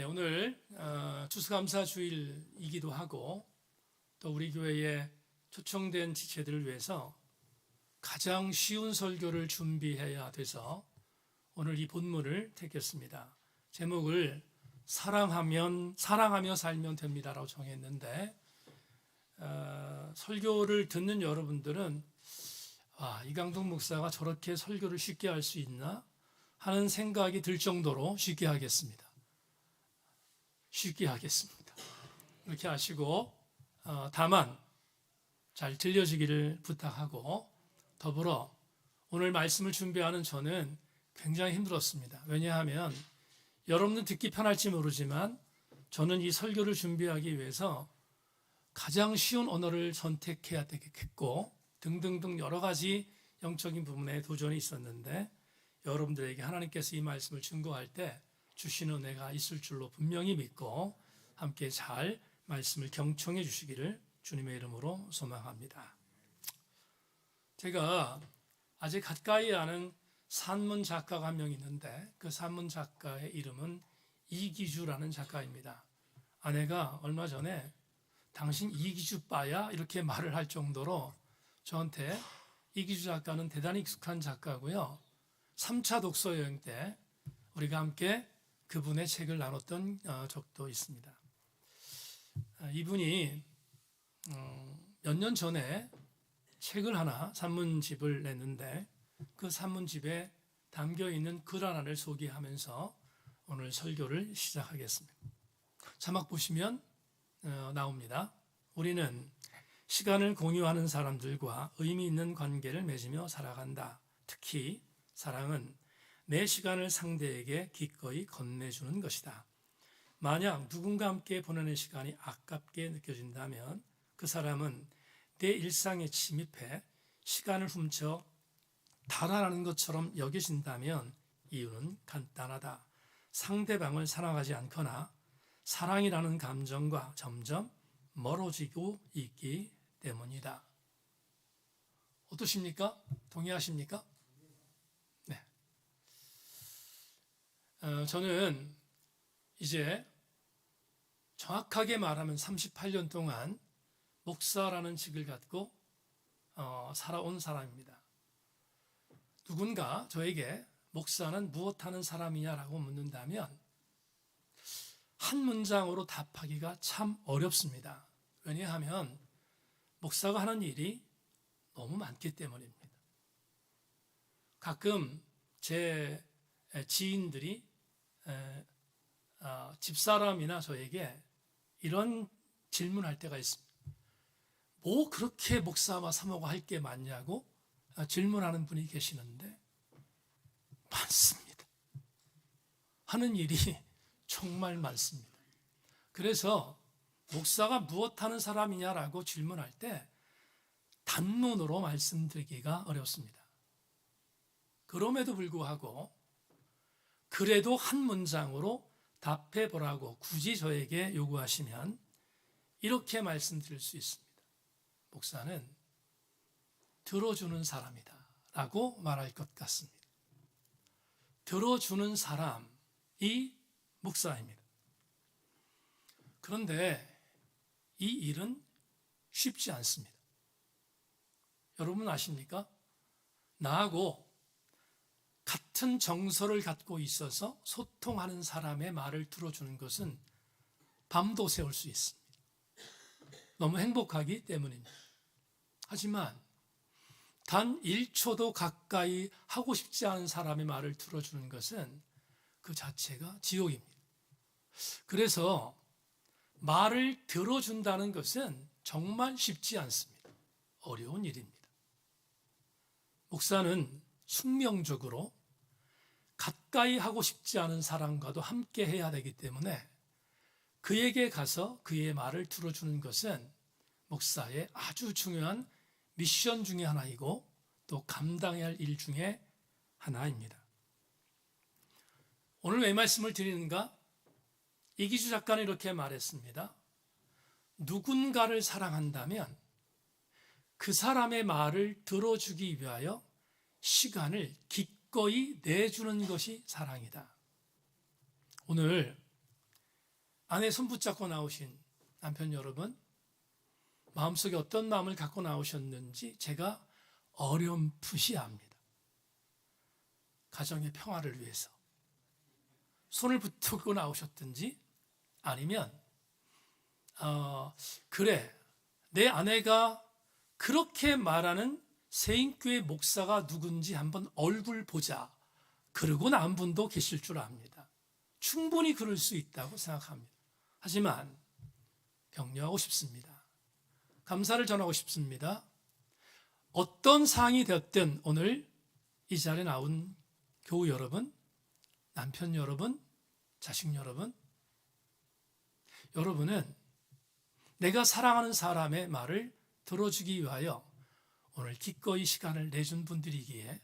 오늘 추수감사 주일이기도 하고 또 우리 교회에 초청된 지체들을 위해서 가장 쉬운 설교를 준비해야 돼서 오늘 이 본문을 택했습니다. 제목을 사랑하며 살면 됩니다라고 정했는데 설교를 듣는 여러분들은 이강동 목사가 저렇게 설교를 쉽게 할 수 있나 하는 생각이 들 정도로 쉽게 하겠습니다. 이렇게 하시고 다만 잘 들려주기를 부탁하고, 더불어 오늘 말씀을 준비하는 저는 굉장히 힘들었습니다. 왜냐하면 여러분은 듣기 편할지 모르지만 저는 이 설교를 준비하기 위해서 가장 쉬운 언어를 선택해야 되겠고 등등등 여러 가지 영적인 부분에 도전이 있었는데, 여러분들에게 하나님께서 이 말씀을 증거할 때 주시는 은혜가 있을 줄로 분명히 믿고 함께 잘 말씀을 경청해 주시기를 주님의 이름으로 소망합니다. 제가 아직 가까이 아는 산문 작가가 한 명 있는데 그 산문 작가의 이름은 이기주라는 작가입니다. 아내가 얼마 전에 당신 이기주 빠야? 이렇게 말을 할 정도로 저한테 이기주 작가는 대단히 익숙한 작가고요. 3차 독서 여행 때 우리가 함께 그분의 책을 나눴던 적도 있습니다. 이분이 몇 년 전에 책을 하나, 산문집을 냈는데 그 산문집에 담겨있는 글 하나를 소개하면서 오늘 설교를 시작하겠습니다. 자막 보시면 나옵니다. 우리는 시간을 공유하는 사람들과 의미 있는 관계를 맺으며 살아간다. 특히 사랑은 내 시간을 상대에게 기꺼이 건네주는 것이다. 만약 누군가 함께 보내는 시간이 아깝게 느껴진다면 그 사람은 내 일상에 침입해 시간을 훔쳐 달아나는 것처럼 여겨진다면 이유는 간단하다. 상대방을 사랑하지 않거나 사랑이라는 감정과 점점 멀어지고 있기 때문이다. 어떠십니까? 동의하십니까? 네. 저는 이제 정확하게 말하면 38년 동안 목사라는 직을 갖고 살아온 사람입니다. 누군가 저에게 목사는 무엇하는 사람이냐라고 묻는다면 한 문장으로 답하기가 참 어렵습니다. 왜냐하면 목사가 하는 일이 너무 많기 때문입니다. 가끔 제 지인들이 집사람이나 저에게 이런 질문할 때가 있습니다. 뭐 그렇게 목사와 사모가 할 게 많냐고 질문하는 분이 계시는데 많습니다. 하는 일이 정말 많습니다. 그래서 목사가 무엇하는 사람이냐라고 질문할 때 단문으로 말씀드리기가 어렵습니다. 그럼에도 불구하고 그래도 한 문장으로 답해 보라고 굳이 저에게 요구하시면 이렇게 말씀드릴 수 있습니다. 목사는 들어주는 사람이다 라고 말할 것 같습니다. 들어주는 사람이 목사입니다. 그런데 이 일은 쉽지 않습니다. 여러분 아십니까? 나하고 같은 정서를 갖고 있어서 소통하는 사람의 말을 들어주는 것은 밤도 새울 수 있습니다. 너무 행복하기 때문입니다. 하지만 단 1초도 가까이 하고 싶지 않은 사람의 말을 들어주는 것은 그 자체가 지옥입니다. 그래서 말을 들어준다는 것은 정말 쉽지 않습니다. 어려운 일입니다. 목사는 숙명적으로 가까이 하고 싶지 않은 사람과도 함께 해야 되기 때문에 그에게 가서 그의 말을 들어주는 것은 목사의 아주 중요한 미션 중에 하나이고 또 감당해야 할 일 중에 하나입니다. 오늘 왜 말씀을 드리는가? 이기주 작가는 이렇게 말했습니다. 누군가를 사랑한다면 그 사람의 말을 들어주기 위하여 시간을 기꺼이 내주는 것이 사랑이다. 오늘 아내 손 붙잡고 나오신 남편 여러분, 마음속에 어떤 마음을 갖고 나오셨는지 제가 어렴풋이 압니다. 가정의 평화를 위해서 손을 붙들고 나오셨든지, 아니면 그래, 내 아내가 그렇게 말하는 세인교회 목사가 누군지 한번 얼굴 보자, 그러고 난 분도 계실 줄 압니다. 충분히 그럴 수 있다고 생각합니다. 하지만 격려하고 싶습니다. 감사를 전하고 싶습니다. 어떤 상황이 되었든 오늘 이 자리에 나온 교우 여러분, 남편 여러분, 자식 여러분, 여러분은 내가 사랑하는 사람의 말을 들어주기 위하여 오늘 기꺼이 시간을 내준 분들이기에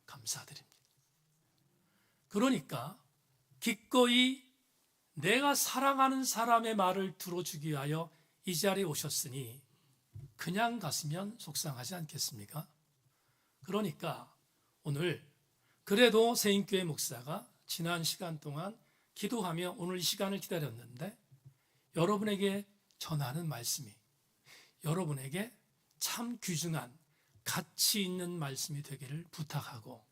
감사드립니다. 그러니까 기꺼이 내가 사랑하는 사람의 말을 들어주기 위하여 이 자리에 오셨으니 그냥 갔으면 속상하지 않겠습니까? 그러니까 오늘 그래도 세인교회 목사가 지난 시간 동안 기도하며 오늘 이 시간을 기다렸는데, 여러분에게 전하는 말씀이 여러분에게 참 귀중한 가치 있는 말씀이 되기를 부탁하고,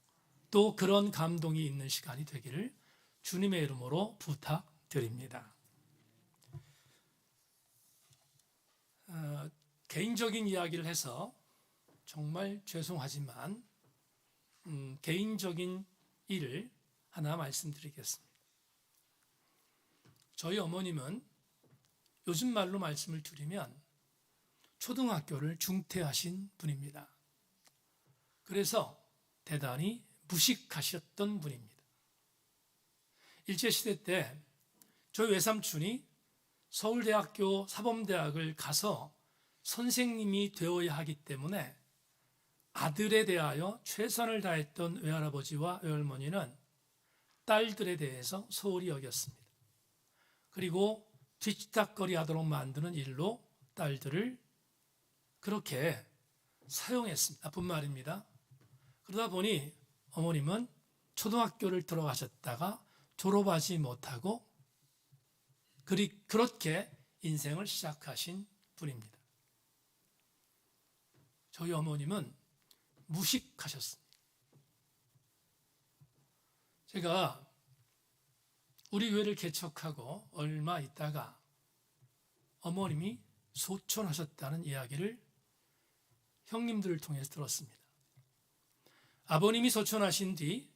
또 그런 감동이 있는 시간이 되기를 주님의 이름으로 부탁드립니다. 개인적인 이야기를 해서 정말 죄송하지만 개인적인 일을 하나 말씀드리겠습니다. 저희 어머님은 요즘 말로 말씀을 드리면 초등학교를 중퇴하신 분입니다. 그래서 대단히 무식하셨던 분입니다. 일제시대 때 저희 외삼촌이 서울대학교 사범대학을 가서 선생님이 되어야 하기 때문에 아들에 대하여 최선을 다했던 외할아버지와 외할머니는 딸들에 대해서 소홀히 여겼습니다. 그리고 뒤치다거리 하도록 만드는 일로 딸들을 그렇게 사용했습니다. 나쁜 말입니다. 그러다 보니 어머님은 초등학교를 들어가셨다가 졸업하지 못하고 그렇게 인생을 시작하신 분입니다. 저희 어머님은 무식하셨습니다. 제가 우리 교회를 개척하고 얼마 있다가 어머님이 소천하셨다는 이야기를 형님들을 통해서 들었습니다. 아버님이 소천하신 뒤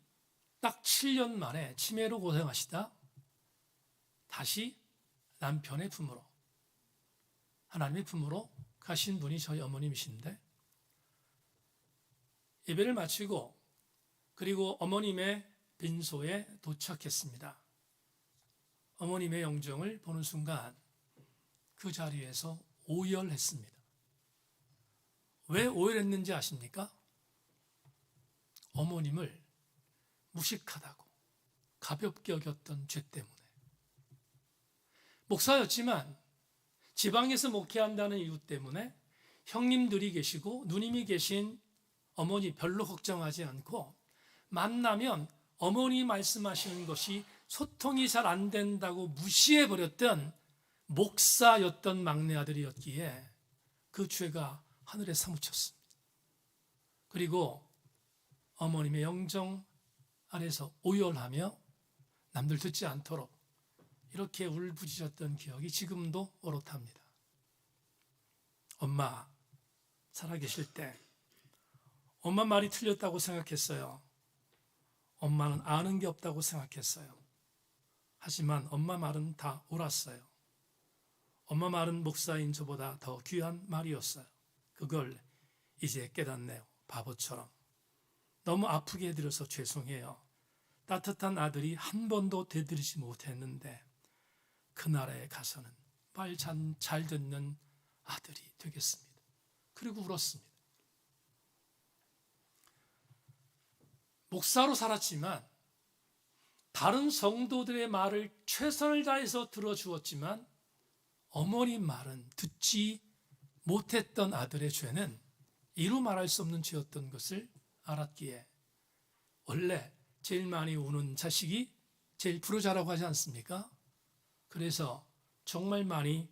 딱 7년 만에 치매로 고생하시다 다시 남편의 품으로, 하나님의 품으로 가신 분이 저희 어머님이신데, 예배를 마치고 그리고 어머님의 빈소에 도착했습니다. 어머님의 영정을 보는 순간 그 자리에서 오열했습니다. 왜 오열했는지 아십니까? 어머님을 무식하다고 가볍게 여겼던 죄 때문에. 목사였지만 지방에서 목회한다는 이유 때문에 형님들이 계시고 누님이 계신 어머니 별로 걱정하지 않고, 만나면 어머니 말씀하시는 것이 소통이 잘 안 된다고 무시해버렸던 목사였던 막내 아들이었기에 그 죄가 하늘에 사무쳤습니다. 그리고 어머님의 영정 아래서 오열하며 남들 듣지 않도록 이렇게 울부짖었던 기억이 지금도 오롯합니다. 엄마 살아계실 때 엄마 말이 틀렸다고 생각했어요. 엄마는 아는 게 없다고 생각했어요. 하지만 엄마 말은 다 옳았어요. 엄마 말은 목사인 저보다 더 귀한 말이었어요. 그걸 이제 깨닫네요. 바보처럼. 너무 아프게 해드려서 죄송해요. 따뜻한 아들이 한 번도 되드리지 못했는데 그 나라에 가서는 말 잘 듣는 아들이 되겠습니다. 그리고 울었습니다. 목사로 살았지만 다른 성도들의 말을 최선을 다해서 들어주었지만 어머니 말은 듣지 못했던 아들의 죄는 이루 말할 수 없는 죄였던 것을 알았기에, 원래 제일 많이 우는 자식이 제일 부르자라고 하지 않습니까? 그래서 정말 많이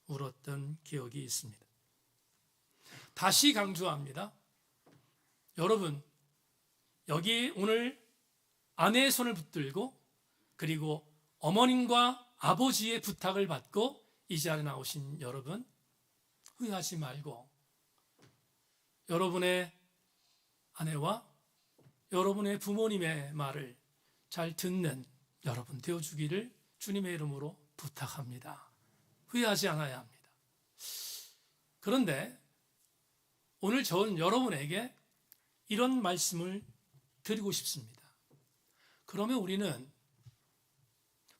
울었던 기억이 있습니다. 다시 강조합니다. 여러분, 여기 오늘 아내의 손을 붙들고 그리고 어머님과 아버지의 부탁을 받고 이 자리에 나오신 여러분, 후회하지 말고 여러분의 아내와 여러분의 부모님의 말을 잘 듣는 여러분 되어주기를 주님의 이름으로 부탁합니다. 후회하지 않아야 합니다. 그런데 오늘 저는 여러분에게 이런 말씀을 드리고 싶습니다. 그러면 우리는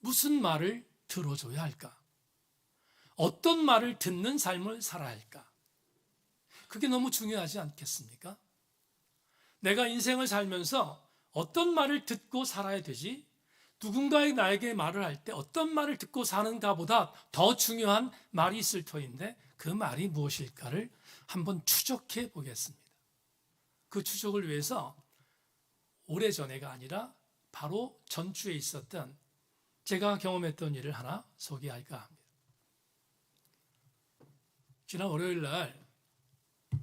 무슨 말을 들어줘야 할까? 어떤 말을 듣는 삶을 살아야 할까? 그게 너무 중요하지 않겠습니까? 내가 인생을 살면서 어떤 말을 듣고 살아야 되지? 누군가의 나에게 말을 할 때 어떤 말을 듣고 사는가보다 더 중요한 말이 있을 터인데 그 말이 무엇일까를 한번 추적해 보겠습니다. 그 추적을 위해서 오래전에가 아니라 바로 전주에 있었던 제가 경험했던 일을 하나 소개할까 합니다. 지난 월요일 날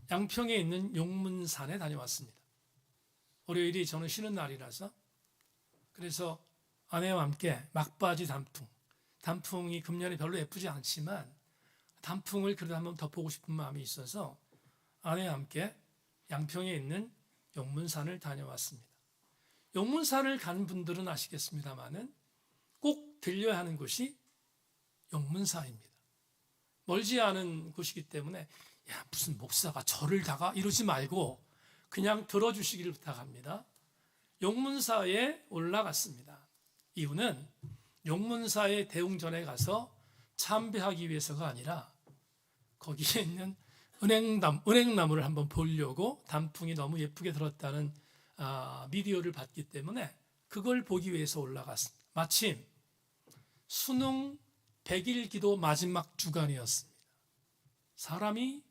양평에 있는 용문산에 다녀왔습니다. 월요일이 저는 쉬는 날이라서 그래서 아내와 함께 막바지 단풍이 금년에 별로 예쁘지 않지만 단풍을 그래도 한번 더 보고 싶은 마음이 있어서 아내와 함께 양평에 있는 용문산을 다녀왔습니다. 용문산을 가는 분들은 아시겠습니다마는 꼭 들려야 하는 곳이 용문사입니다. 멀지 않은 곳이기 때문에 야, 무슨 목사가 절을 다가 이러지 말고 그냥 들어주시기를 부탁합니다. 용문사에 올라갔습니다. 이유는 용문사의 대웅전에 가서 참배하기 위해서가 아니라 거기에 있는 은행나무를 한번 보려고 단풍이 너무 예쁘게 들었다는 미디어를 봤기 때문에 그걸 보기 위해서 올라갔습니다. 마침 수능 100일 기도 마지막 주간이었습니다. 사람이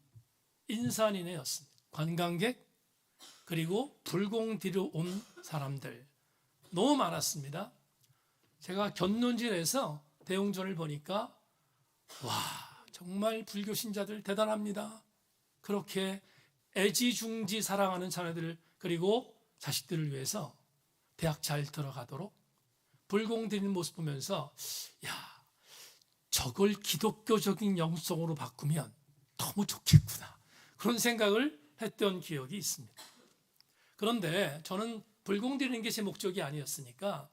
인산인해였습니다. 관광객 그리고 불공디로 온 사람들 너무 많았습니다. 제가 견눈질해서 대웅전을 보니까 와 정말 불교 신자들 대단합니다. 그렇게 애지중지 사랑하는 자녀들 그리고 자식들을 위해서 대학 잘 들어가도록 불공드리는 모습 보면서 야 저걸 기독교적인 영성으로 바꾸면 너무 좋겠구나 그런 생각을 했던 기억이 있습니다. 그런데 저는 불공드리는 게 제 목적이 아니었으니까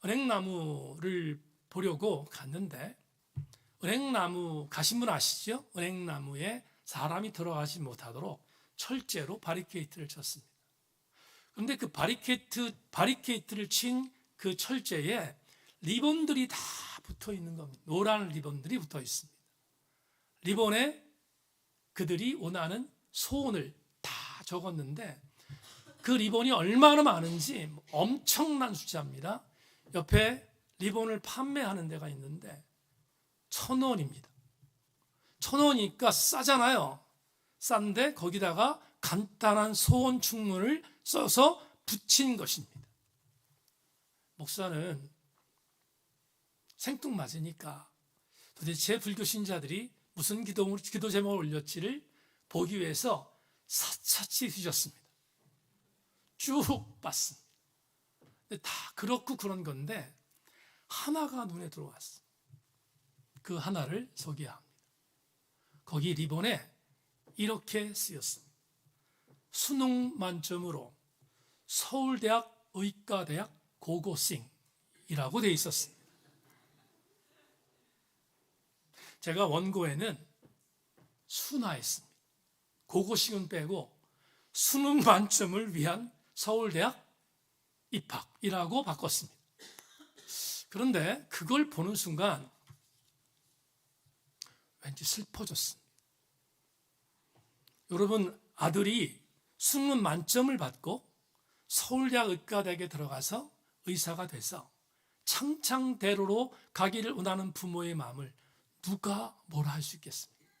은행나무를 보려고 갔는데 은행나무 가신 분 아시죠? 은행나무에 사람이 들어가지 못하도록 철제로 바리케이트를 쳤습니다. 그런데 그 바리케이트를 친 그 철제에 리본들이 다 붙어 있는 겁니다. 노란 리본들이 붙어 있습니다. 리본에 그들이 원하는 소원을 다 적었는데 그 리본이 얼마나 많은지 엄청난 숫자입니다. 옆에 리본을 판매하는 데가 있는데 1,000원입니다. 1,000원이니까 싸잖아요. 싼데 거기다가 간단한 소원 충문을 써서 붙인 것입니다. 목사는 생뚱맞으니까 도대체 불교 신자들이 무슨 기도 제목을 올렸지를 보기 위해서 샅샅이 뒤졌습니다. 쭉 봤습니다. 근데 다 그렇고 그런 건데 하나가 눈에 들어왔어요. 그 하나를 소개합니다. 거기 리본에 이렇게 쓰였습니다. 수능 만점으로 서울대학 의과대학 고고싱이라고 되어 있었습니다. 제가 원고에는 순화했습니다. 고고싱은 빼고 수능 만점을 위한 서울대학 입학이라고 바꿨습니다. 그런데 그걸 보는 순간 왠지 슬퍼졌습니다. 여러분, 아들이 수능 만점을 받고 서울대학 의과대학에 들어가서 의사가 돼서 창창대로로 가기를 원하는 부모의 마음을 누가 뭐라 할 수 있겠습니까?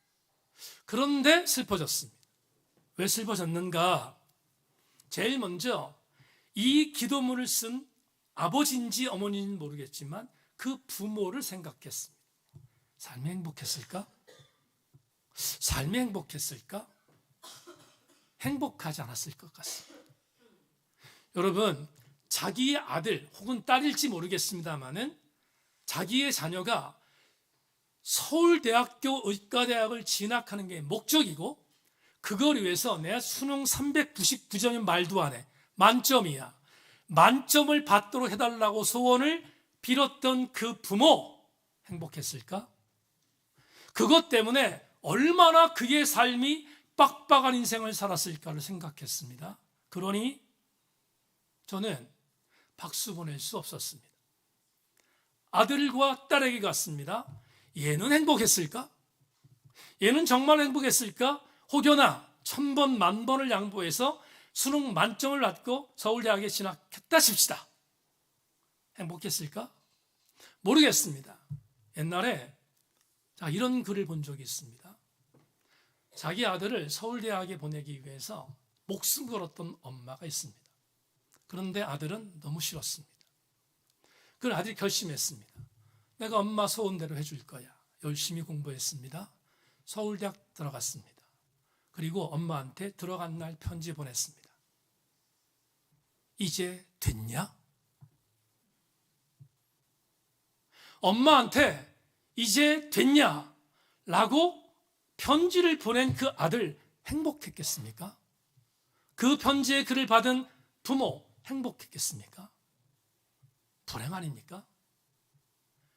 그런데 슬퍼졌습니다. 왜 슬퍼졌는가? 제일 먼저 이 기도문을 쓴 아버지인지 어머니인지 모르겠지만 그 부모를 생각했습니다. 삶이 행복했을까? 삶이 행복했을까? 행복하지 않았을 것 같습니다. 여러분, 자기의 아들 혹은 딸일지 모르겠습니다만은 자기의 자녀가 서울대학교 의과대학을 진학하는 게 목적이고 그걸 위해서 내가 수능 399점인 말도 안 해. 만점이야. 만점을 받도록 해달라고 소원을 빌었던 그 부모 행복했을까? 그것 때문에 얼마나 그의 삶이 빡빡한 인생을 살았을까를 생각했습니다. 그러니 저는 박수 보낼 수 없었습니다. 아들과 딸에게 갔습니다. 얘는 행복했을까? 얘는 정말 행복했을까? 혹여나 1000번 만번을 양보해서 수능 만점을 받고 서울대학에 진학했다 칩시다. 행복했을까? 모르겠습니다. 옛날에 이런 글을 본 적이 있습니다. 자기 아들을 서울대학에 보내기 위해서 목숨 걸었던 엄마가 있습니다. 그런데 아들은 너무 싫었습니다. 그 아들이 결심했습니다. 내가 엄마 소원대로 해줄 거야. 열심히 공부했습니다. 서울대학 들어갔습니다. 그리고 엄마한테 들어간 날 편지 보냈습니다. 이제 됐냐? 엄마한테 이제 됐냐? 라고 편지를 보낸 그 아들 행복했겠습니까? 그 편지의 글을 받은 부모 행복했겠습니까? 불행 아닙니까?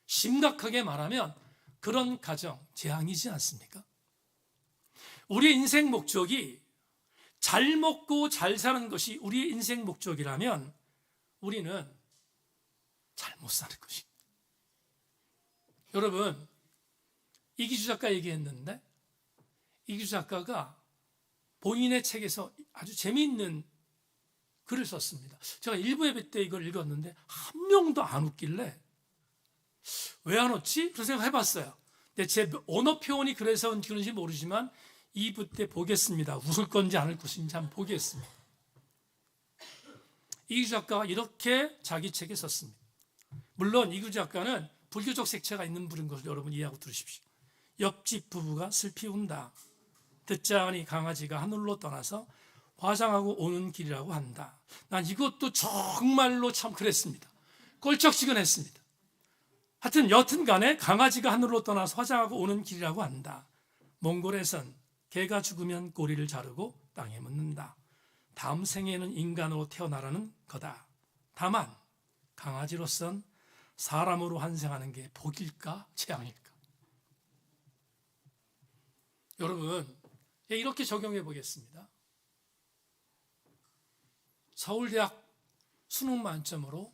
심각하게 말하면 그런 가정 재앙이지 않습니까? 우리의 인생 목적이 잘 먹고 잘 사는 것이 우리의 인생 목적이라면 우리는 잘못 사는 것입니다. 여러분, 이기주 작가 얘기했는데 이기주 작가가 본인의 책에서 아주 재미있는 글을 썼습니다. 제가 일부 예배 때 이걸 읽었는데 한 명도 안 웃길래 왜 안 웃지? 그런 생각 해봤어요. 근데 제 언어 표현이 그래서 그런지 모르지만 2부 때 보겠습니다. 웃을 건지 안 웃을 것인지 한번 보겠습니다. 이기주 작가가 이렇게 자기 책에 썼습니다. 물론 이기주 작가는 불교적 색채가 있는 분인 것을 여러분 이해하고 들으십시오. 옆집 부부가 슬피 운다. 듣자 하니 강아지가 하늘로 떠나서 화장하고 오는 길이라고 한다. 난 이것도 정말로 참 그랬습니다. 꼴쩍지근했습니다. 하여튼 여튼 간에 강아지가 하늘로 떠나서 화장하고 오는 길이라고 한다. 몽골에선 개가 죽으면 꼬리를 자르고 땅에 묻는다. 다음 생에는 인간으로 태어나라는 거다. 다만 강아지로선 사람으로 환생하는 게 복일까 재앙일까? 여러분, 이렇게 적용해 보겠습니다. 서울대학 수능 만점으로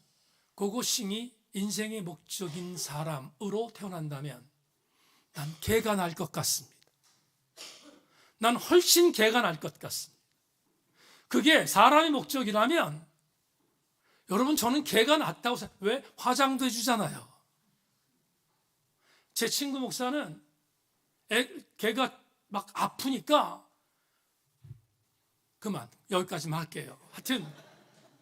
고고싱이 인생의 목적인 사람으로 태어난다면 난 개가 날 것 같습니다. 난 훨씬 개가 날 것 같습니다. 그게 사람의 목적이라면 여러분 저는 개가 낫다고 생각해요. 왜? 화장도 해주잖아요. 제 친구 목사는 개가 막 아프니까 그만 여기까지만 할게요. 하여튼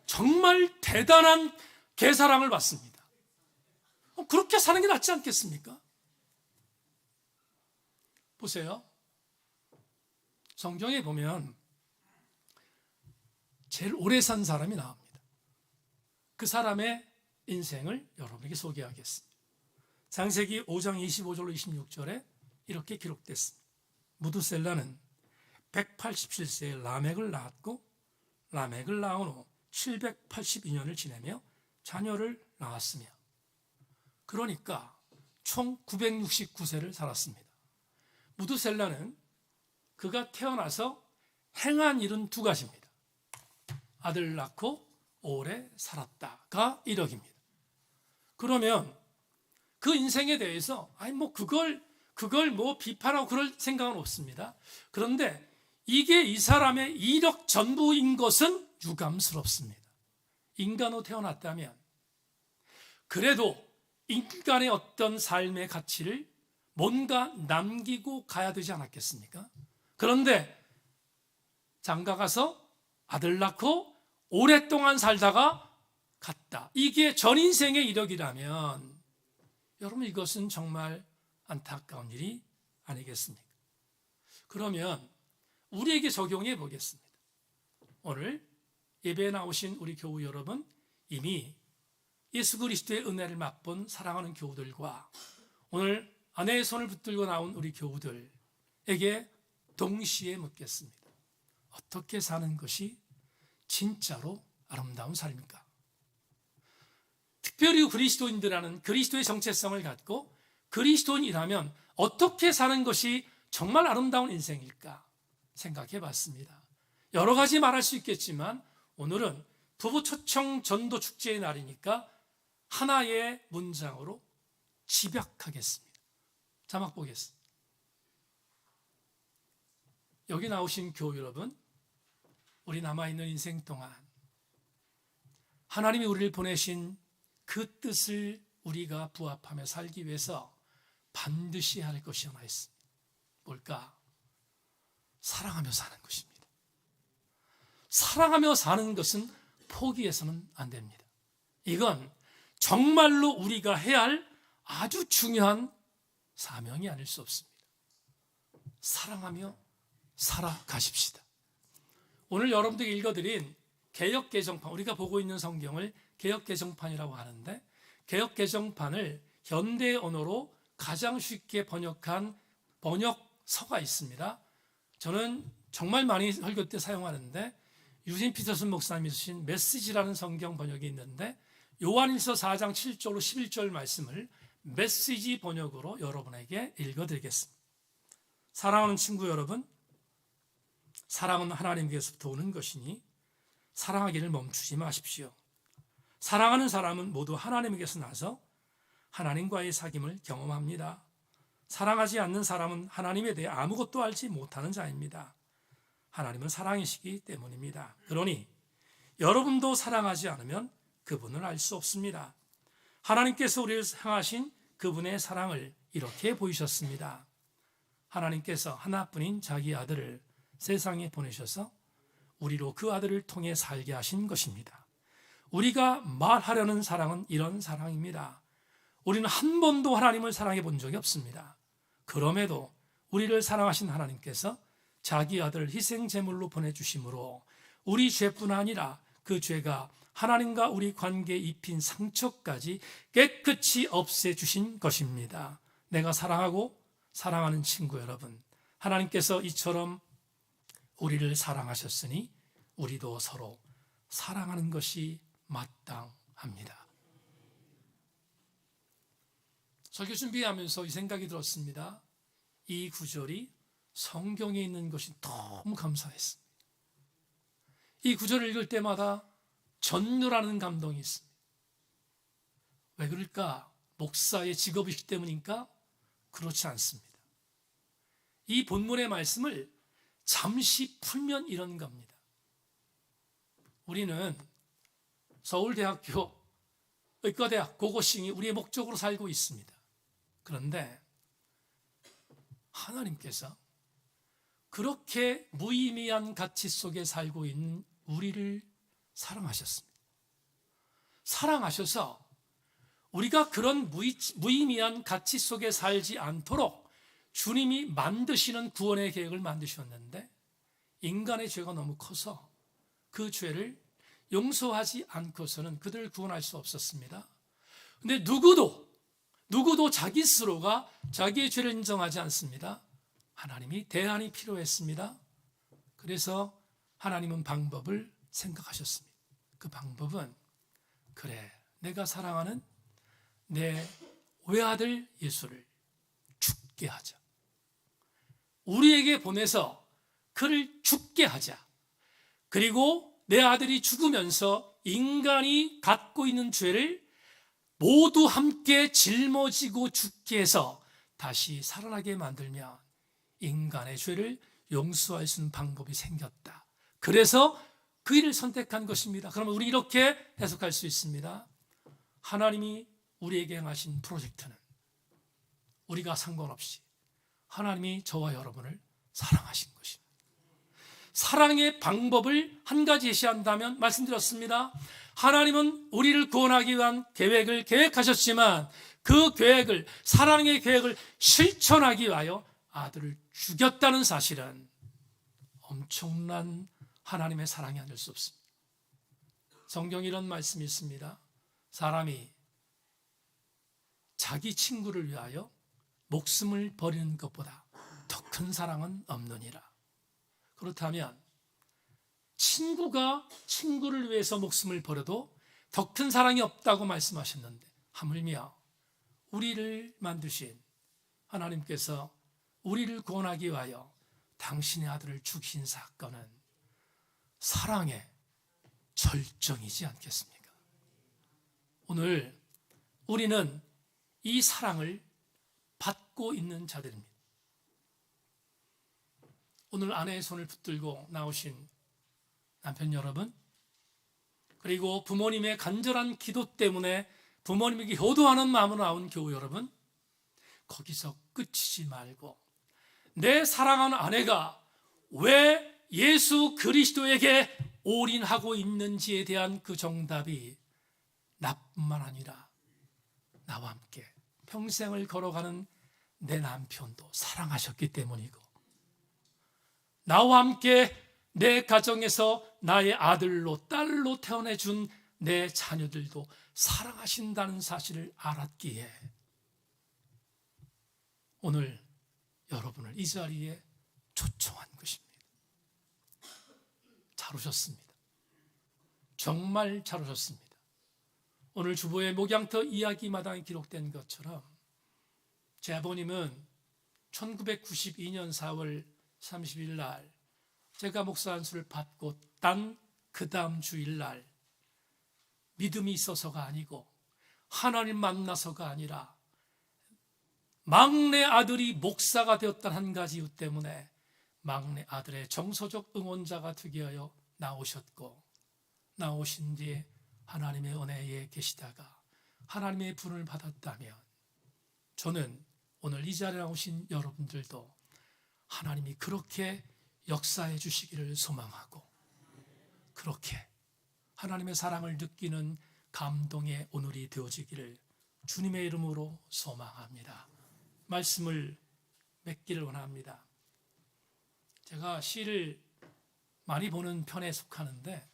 정말 대단한 개사랑을 받습니다. 그렇게 사는 게 낫지 않겠습니까? 보세요. 성경에 보면 제일 오래 산 사람이 나옵니다. 그 사람의 인생을 여러분에게 소개하겠습니다. 창세기 5장 25절로 26절에 이렇게 기록됐습니다. 무두셀라는 187세에 라멕을 낳았고 라멕을 낳은 후 782년을 지내며 자녀를 낳았으며 그러니까 총 969세를 살았습니다. 무두셀라는 그가 태어나서 행한 일은 두 가지입니다. 아들 낳고 오래 살았다가 1억입니다. 그러면 그 인생에 대해서 그걸 비판하고 그럴 생각은 없습니다. 그런데 이게 이 사람의 이력 전부인 것은 유감스럽습니다. 인간으로 태어났다면 그래도 인간의 어떤 삶의 가치를 뭔가 남기고 가야 되지 않았겠습니까? 그런데 장가 가서 아들 낳고 오랫동안 살다가 갔다. 이게 전 인생의 이력이라면 여러분, 이것은 정말 안타까운 일이 아니겠습니까? 그러면 우리에게 적용해 보겠습니다. 오늘 예배에 나오신 우리 교우 여러분, 이미 예수 그리스도의 은혜를 맛본 사랑하는 교우들과 오늘 아내의 손을 붙들고 나온 우리 교우들에게 동시에 묻겠습니다. 어떻게 사는 것이 진짜로 아름다운 삶입니까? 특별히 그리스도인들이라는 그리스도의 정체성을 갖고 그리스도인이라면 어떻게 사는 것이 정말 아름다운 인생일까 생각해 봤습니다. 여러 가지 말할 수 있겠지만 오늘은 부부 초청 전도 축제의 날이니까 하나의 문장으로 집약하겠습니다. 자막 보겠습니다. 여기 나오신 교우 여러분, 우리 남아있는 인생 동안 하나님이 우리를 보내신 그 뜻을 우리가 부합하며 살기 위해서 반드시 할 것이 하나 있습니다. 뭘까? 사랑하며 사는 것입니다. 사랑하며 사는 것은 포기해서는 안 됩니다. 이건 정말로 우리가 해야 할 아주 중요한 사명이 아닐 수 없습니다. 사랑하며 살아가십시다. 오늘 여러분들이 읽어드린 개역개정판, 우리가 보고 있는 성경을 개역개정판이라고 하는데, 개역개정판을 현대 언어로 가장 쉽게 번역한 번역서가 있습니다. 저는 정말 많이 설교 때 사용하는데 유진 피터슨 목사님이 쓰신 메시지라는 성경 번역이 있는데, 요한일서 4장 7절로 11절 말씀을 메시지 번역으로 여러분에게 읽어드리겠습니다. 사랑하는 친구 여러분, 사랑은 하나님께서부터 오는 것이니 사랑하기를 멈추지 마십시오. 사랑하는 사람은 모두 하나님께서 나서 하나님과의 사귐을 경험합니다. 사랑하지 않는 사람은 하나님에 대해 아무것도 알지 못하는 자입니다. 하나님은 사랑이시기 때문입니다. 그러니 여러분도 사랑하지 않으면 그분을 알 수 없습니다. 하나님께서 우리를 향하신 그분의 사랑을 이렇게 보이셨습니다. 하나님께서 하나뿐인 자기 아들을 세상에 보내셔서 우리로 그 아들을 통해 살게 하신 것입니다. 우리가 말하려는 사랑은 이런 사랑입니다. 우리는 한 번도 하나님을 사랑해 본 적이 없습니다. 그럼에도 우리를 사랑하신 하나님께서 자기 아들을 희생제물로 보내주심으로 우리 죄뿐 아니라 그 죄가 하나님과 우리 관계에 입힌 상처까지 깨끗이 없애주신 것입니다. 내가 사랑하고 사랑하는 친구 여러분, 하나님께서 이처럼 우리를 사랑하셨으니 우리도 서로 사랑하는 것이 마땅합니다. 설교 준비하면서 이 생각이 들었습니다. 이 구절이 성경에 있는 것이 너무 감사했습니다. 이 구절을 읽을 때마다 전율하는 감동이 있습니다. 왜 그럴까? 목사의 직업이기 때문인가? 그렇지 않습니다. 이 본문의 말씀을 잠시 풀면 이런 겁니다. 우리는 서울대학교 의과대학 고고싱이 우리의 목적으로 살고 있습니다. 그런데 하나님께서 그렇게 무의미한 가치 속에 살고 있는 우리를 사랑하셨습니다. 사랑하셔서 우리가 그런 무의미한 가치 속에 살지 않도록 주님이 만드시는 구원의 계획을 만드셨는데, 인간의 죄가 너무 커서 그 죄를 용서하지 않고서는 그들을 구원할 수 없었습니다. 근데 누구도 자기 스스로가 자기의 죄를 인정하지 않습니다. 하나님이 대안이 필요했습니다. 그래서 하나님은 방법을 생각하셨습니다. 그 방법은, 그래, 내가 사랑하는 내 외아들 예수를 죽게 하자. 우리에게 보내서 그를 죽게 하자. 그리고 내 아들이 죽으면서 인간이 갖고 있는 죄를 모두 함께 짊어지고 죽게 해서 다시 살아나게 만들면 인간의 죄를 용서할 수 있는 방법이 생겼다. 그래서 그 일을 선택한 것입니다. 그러면 우리 이렇게 해석할 수 있습니다. 하나님이 우리에게 행하신 프로젝트는 우리가 상관없이 하나님이 저와 여러분을 사랑하신 것입니다. 사랑의 방법을 한 가지 제시한다면, 말씀드렸습니다. 하나님은 우리를 구원하기 위한 계획을 계획하셨지만 그 계획을, 사랑의 계획을 실천하기 위하여 아들을 죽였다는 사실은 엄청난 하나님의 사랑이 아닐 수 없습니다. 성경에 이런 말씀이 있습니다. 사람이 자기 친구를 위하여 목숨을 버리는 것보다 더 큰 사랑은 없느니라. 그렇다면 친구가 친구를 위해서 목숨을 버려도 더 큰 사랑이 없다고 말씀하셨는데, 하물며 우리를 만드신 하나님께서 우리를 구원하기 위하여 당신의 아들을 죽이신 사건은 사랑의 절정이지 않겠습니까? 오늘 우리는 이 사랑을 받고 있는 자들입니다. 오늘 아내의 손을 붙들고 나오신 남편 여러분, 그리고 부모님의 간절한 기도 때문에 부모님에게 효도하는 마음으로 나온 교우 여러분, 거기서 끝이지 말고 내 사랑하는 아내가 왜 예수 그리스도에게 올인하고 있는지에 대한 그 정답이 나뿐만 아니라 나와 함께 평생을 걸어가는 내 남편도 사랑하셨기 때문이고, 나와 함께 내 가정에서 나의 아들로 딸로 태어나준 내 자녀들도 사랑하신다는 사실을 알았기에 오늘 여러분을 이 자리에 초청한 것입니다. 잘 오셨습니다. 정말 잘 오셨습니다. 오늘 주보의 목양터 이야기마당에 기록된 것처럼 제 아버님은 1992년 4월 30일 날 제가 목사 안수를 받고 딴 그 다음 주일날 믿음이 있어서가 아니고 하나님 만나서가 아니라 막내 아들이 목사가 되었다는 한 가지 이유 때문에 막내 아들의 정서적 응원자가 되게 하여 나오셨고, 나오신 뒤에 하나님의 은혜에 계시다가 하나님의 분을 받았다면, 저는 오늘 이 자리에 나오신 여러분들도 하나님이 그렇게 역사해 주시기를 소망하고, 그렇게 하나님의 사랑을 느끼는 감동의 오늘이 되어지기를 주님의 이름으로 소망합니다. 말씀을 맺기를 원합니다. 제가 시를 많이 보는 편에 속하는데,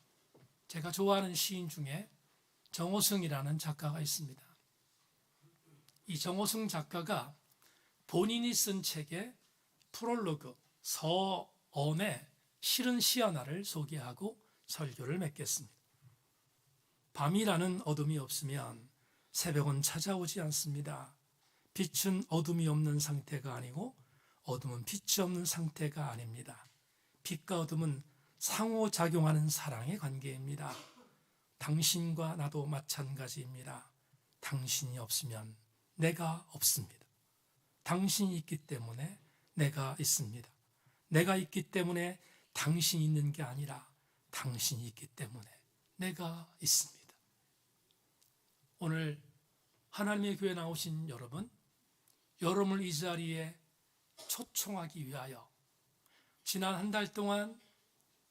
제가 좋아하는 시인 중에 정호승이라는 작가가 있습니다. 이 정호승 작가가 본인이 쓴 책의 프롤로그, 서언에 실은 시 하나를 소개하고 설교를 맺겠습니다. 밤이라는 어둠이 없으면 새벽은 찾아오지 않습니다. 빛은 어둠이 없는 상태가 아니고 어둠은 빛이 없는 상태가 아닙니다. 빛과 어둠은 상호작용하는 사랑의 관계입니다. 당신과 나도 마찬가지입니다. 당신이 없으면 내가 없습니다. 당신이 있기 때문에 내가 있습니다. 내가 있기 때문에 당신이 있는 게 아니라 당신이 있기 때문에 내가 있습니다. 오늘 하나님의 교회에 나오신 여러분, 여러분을 이 자리에 초청하기 위하여 지난 한 달 동안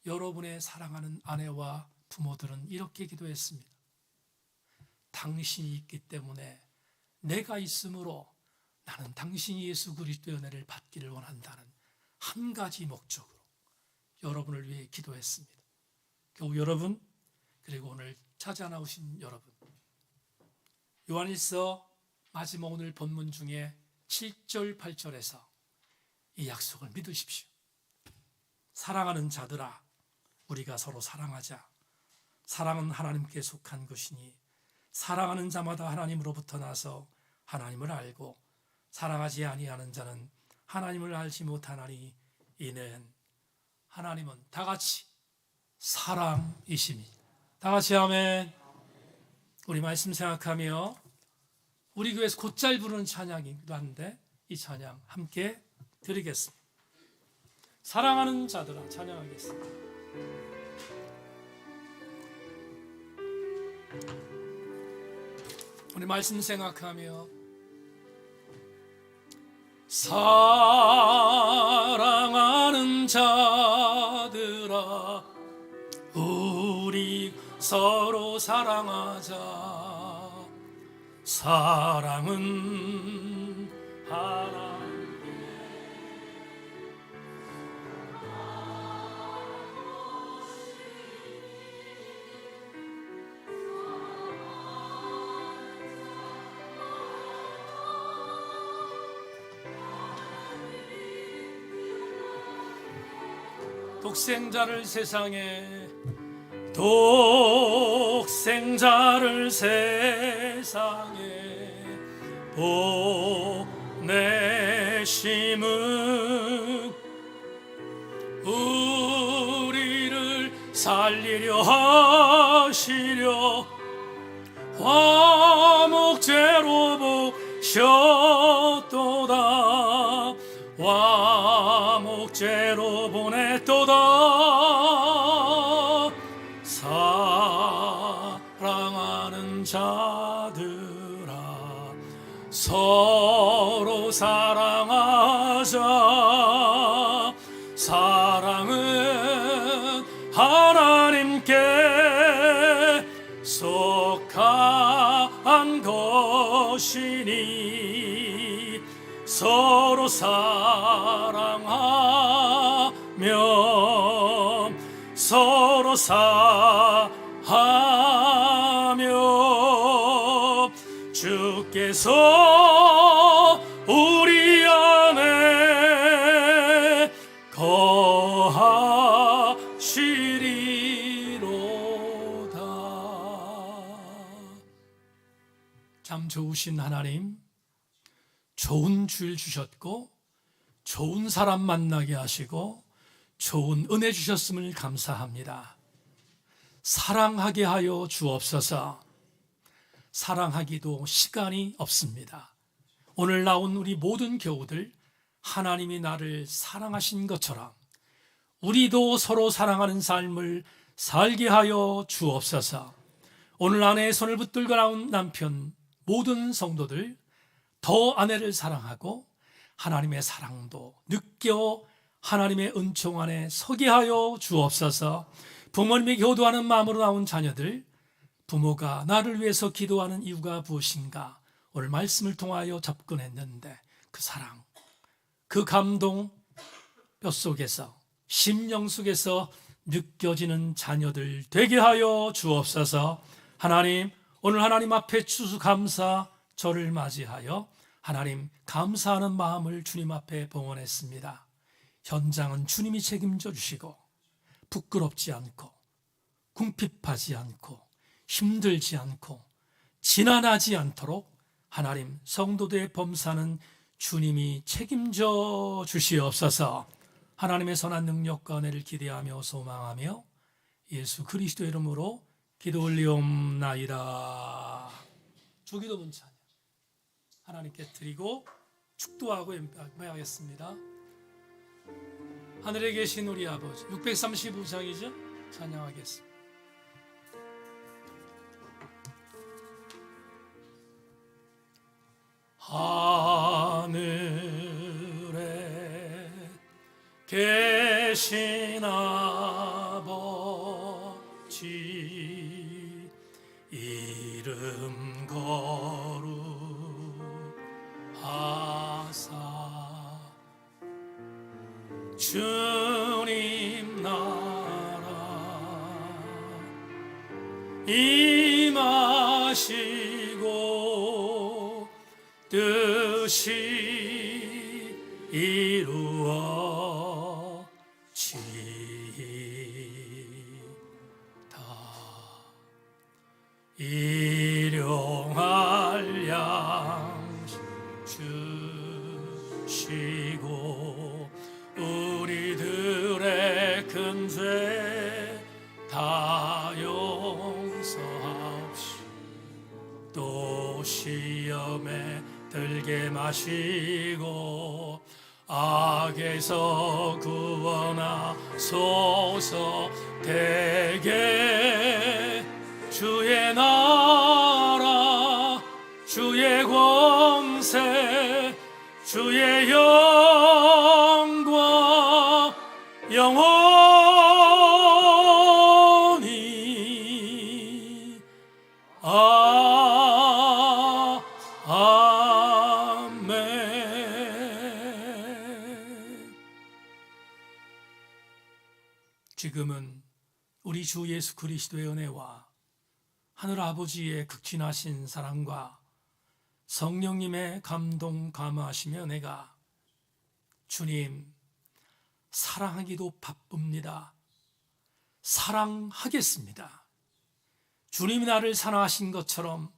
여러분의 사랑하는 아내와 부모들은 이렇게 기도했습니다. 당신이 있기 때문에 내가 있으므로 나는 당신이 예수 그리스도의 은혜를 받기를 원한다는 한 가지 목적으로 여러분을 위해 기도했습니다. 교우 여러분, 그리고 오늘 찾아 나오신 여러분, 요한일서 마지막 오늘 본문 중에 7절 8절에서 이 약속을 믿으십시오. 사랑하는 자들아, 우리가 서로 사랑하자. 사랑은 하나님께 속한 것이니 사랑하는 자마다 하나님으로부터 나서 하나님을 알고 사랑하지 아니하는 자는 하나님을 알지 못하나니 이는 하나님은 다 같이 사랑이심이. 다 같이 아멘. 우리 말씀 생각하며 우리 교회에서 곧잘 부르는 찬양이기도 한데 이 찬양 함께 드리겠습니다. 사랑하는 자들아 찬양하겠습니다. 우리 말씀 생각하며 사랑하는 자들아 우리 서로 사랑하자. 사랑은 하나. 독생자를 세상에 보내심은 우리를 살리려 하시려 화목제로 보셨도다. 화목제로 보냈도다. 사랑하는 자들아, 서로 사랑하자. 사랑은 하나님께 속한 것이니 서로 사랑하며 서로 사하며 주께서 우리 안에 거하시리로다. 참 좋으신 하나님, 좋은 주일 주셨고 좋은 사람 만나게 하시고 좋은 은혜 주셨음을 감사합니다. 사랑하게 하여 주옵소서. 사랑하기도 시간이 없습니다. 오늘 나온 우리 모든 교우들, 하나님이 나를 사랑하신 것처럼 우리도 서로 사랑하는 삶을 살게 하여 주옵소서. 오늘 아내의 손을 붙들고 나온 남편, 모든 성도들 더 아내를 사랑하고 하나님의 사랑도 느껴 하나님의 은총 안에 서게 하여 주옵소서. 부모님이 교도하는 마음으로 나온 자녀들, 부모가 나를 위해서 기도하는 이유가 무엇인가? 오늘 말씀을 통하여 접근했는데 그 사랑, 그 감동 뼛속에서, 심령 속에서 느껴지는 자녀들 되게 하여 주옵소서. 하나님, 오늘 하나님 앞에 추수감사 절을 맞이하여 하나님 감사하는 마음을 주님 앞에 봉헌했습니다. 현장은 주님이 책임져 주시고 부끄럽지 않고 궁핍하지 않고 힘들지 않고 지난하지 않도록 하나님 성도들의 범사는 주님이 책임져 주시옵소서. 하나님의 선한 능력과 은혜를 기대하며 소망하며 예수 그리스도의 이름으로 기도 올리옵나이다. 주기도 문찬 하나님께 드리고 축도하고 엠파하겠습니다. 하늘에 계신 우리 아버지, 635장이죠? 찬양하겠습니다. 하늘에 계신 아버지, 이름 거룩하사 주님 나라 임하시고 뜻이 이루어지다. 일용할 양식 주시고 우리들의 큰 죄 다 용서하옵시고 또 시험에 들게 마시고 악에서 구원하소서. 대개 주의 나라 주의 권세 주의 영광 영원히 지금은 우리 주 예수 그리스도의 은혜와 하늘 아버지의 극진하신 사랑과 성령님의 감동 감화하시며 내가 주님 사랑하기도 바쁩니다. 사랑하겠습니다. 주님이 나를 사랑하신 것처럼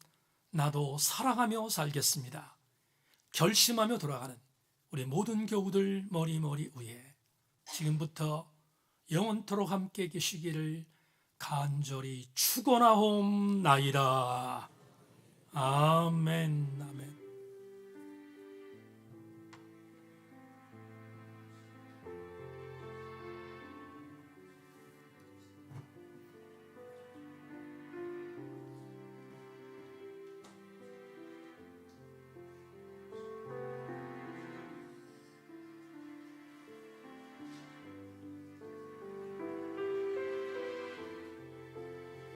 나도 사랑하며 살겠습니다. 결심하며 돌아가는 우리 모든 교우들 머리 위에 지금부터 영원토록 함께 계시기를 간절히 축원하옵나이다. 아멘. 아멘.